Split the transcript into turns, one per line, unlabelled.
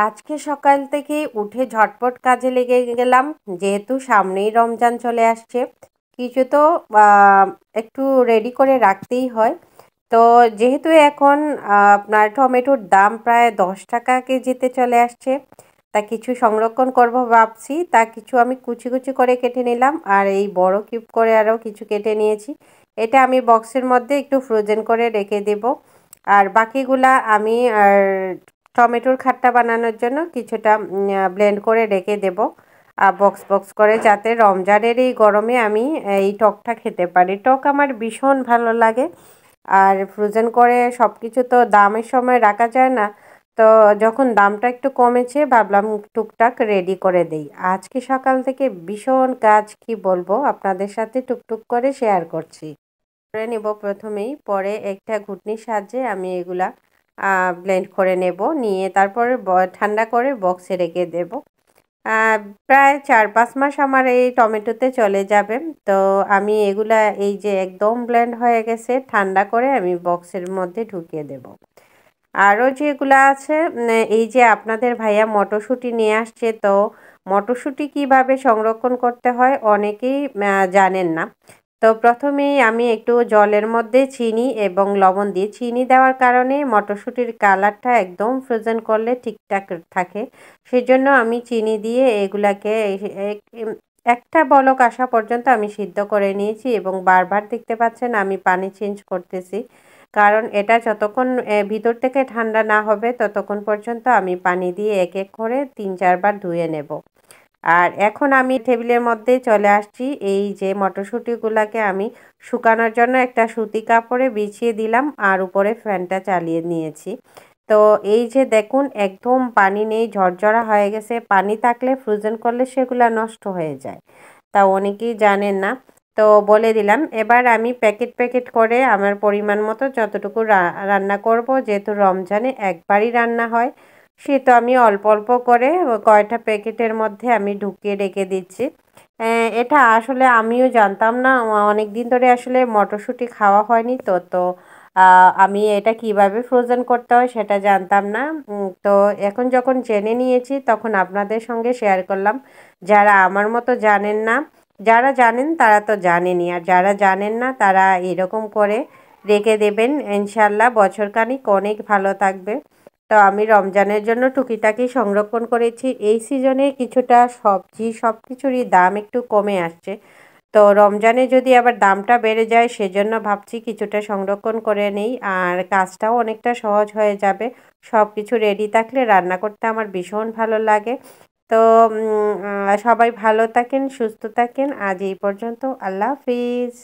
আজকে সকাল থেকে উঠে ঝটপট কাজে লেগে গেলাম। যেহেতু সামনেই রমজান চলে আসছে, কিছু তো একটু রেডি করে রাখতেই হয়। তো যেহেতু এখন আপনার টমেটোর দাম প্রায় 10 টাকা কেজিতে চলে আসছে, তা কিছু সংরক্ষণ করব ভাবছি। তা কিছু আমি কুচি কুচি করে কেটে নিলাম, আর এই বড় কিউব করে আরও কিছু কেটে নিয়েছি। এটা আমি বক্সের মধ্যে একটু ফ্রোজেন করে রেখে দেব। আর বাকিগুলা আমি টমেটোর খাট্টা বানানোর জন্য কিছুটা ব্লেন্ড করে রেখে দেব বক্স বক্স করে, যাতে রমজানের এই গরমে আমি এই টকটা খেতে পারি। টক আমার ভীষণ ভালো লাগে। আর ফ্রোজেন করে সব কিছু তো দামের সময় রাখা যায় না। তো যখন দামটা একটু কমেছে ভাবলাম টুকটাক রেডি করে দেই। আজকে সকাল থেকে ভীষণ কাজ, কি বলবো, আপনাদের সাথে টুকটুক করে শেয়ার করছি। করে নেব প্রথমেই, পরে একটা ঘুটনির সাহায্যে আমি এগুলা ব্লেন্ড করে নেব, নিয়ে তারপরে ঠান্ডা করে বক্সে রেখে দেব। প্রায় 4-5 মাস আমার এই টমেটোতে চলে যাবে। তো আমি এগুলা এই যে একদম ব্লেন্ড হয়ে গেছে, ঠান্ডা করে আমি বক্সের মধ্যে ঢুকিয়ে দেব। আরও যেগুলো আছে, এই যে আপনাদের ভাইয়া মটরশুঁটি নিয়ে আসছে, তো মটরশুঁটি কিভাবে সংরক্ষণ করতে হয় অনেকেই জানেন না। তো প্রথমেই আমি একটু জলের মধ্যে চিনি এবং লবণ দিই। চিনি দেওয়ার কারণে মটরশুঁটির কালারটা একদম ফ্রোজেন করলে ঠিকঠাক থাকে। সেজন্য আমি চিনি দিয়ে এগুলাকে একটা বলক আসা পর্যন্ত আমি সিদ্ধ করে নিয়েছি, এবং বারবার দেখতে পাচ্ছেন আমি পানি চেঞ্জ করতেছি। কারণ এটা যতক্ষণ ভিতর থেকে ঠান্ডা না হবে ততক্ষণ পর্যন্ত আমি পানি দিয়ে এক এক করে 3-4 বার ধুয়ে নেব। আর এখন আমি টেবিলের মধ্যে চলে আসছি। এই যে মটরশুঁটিগুলোকে আমি শুকানোর জন্য একটা সুতি কাপড়ে বিছিয়ে দিলাম, আর উপরে ফ্যানটা চালিয়ে নিয়েছি। তো এই যে দেখুন, একদম পানি নেই, ঝরঝরা হয়ে গেছে। পানি থাকলে ফ্রোজেন করলে সেগুলো নষ্ট হয়ে যায়, তা অনেকেই জানেন না। তো বলে দিলাম। এবার আমি প্যাকেট প্যাকেট করে আমার পরিমাণ মতো যতটুকু রান্না করব, যেহেতু রমজানে একবারই রান্না হয়, সে তো আমি অল্প অল্প করে কয়টা প্যাকেটের মধ্যে আমি ঢুকিয়ে রেখে দিচ্ছি। এটা আসলে আমিও জানতাম না, অনেক দিন ধরে আসলে মটরশুঁটি খাওয়া হয়নি। তো তো আমি এটা কিভাবে ফ্রোজেন করতে হয় সেটা জানতাম না। তো এখন যখন জেনে নিয়েছি তখন আপনাদের সঙ্গে শেয়ার করলাম। যারা আমার মতো জানেন না, যারা জানেন তারা তো জানেনই, আর যারা জানেন না তারা এরকম করে রেখে দেবেন, ইনশাল্লাহ বছরখানিক অনেক ভালো থাকবে। তো আমি রমজানের জন্য টুকিটাকি সংরক্ষণ করেছি। এই সিজনে কিছুটা সবজি সব কিছুরই দাম একটু কমে আসছে। তো রমজানে যদি আবার দামটা বেড়ে যায়, সেজন্য ভাবছি কিছুটা সংরক্ষণ করে নেই, আর কাজটাও অনেকটা সহজ হয়ে যাবে। সব কিছু রেডি থাকলে রান্না করতে আমার ভীষণ ভালো লাগে। তো সবাই ভালো থাকেন, সুস্থ থাকেন। আজ এই পর্যন্ত। আল্লাহ হাফিজ।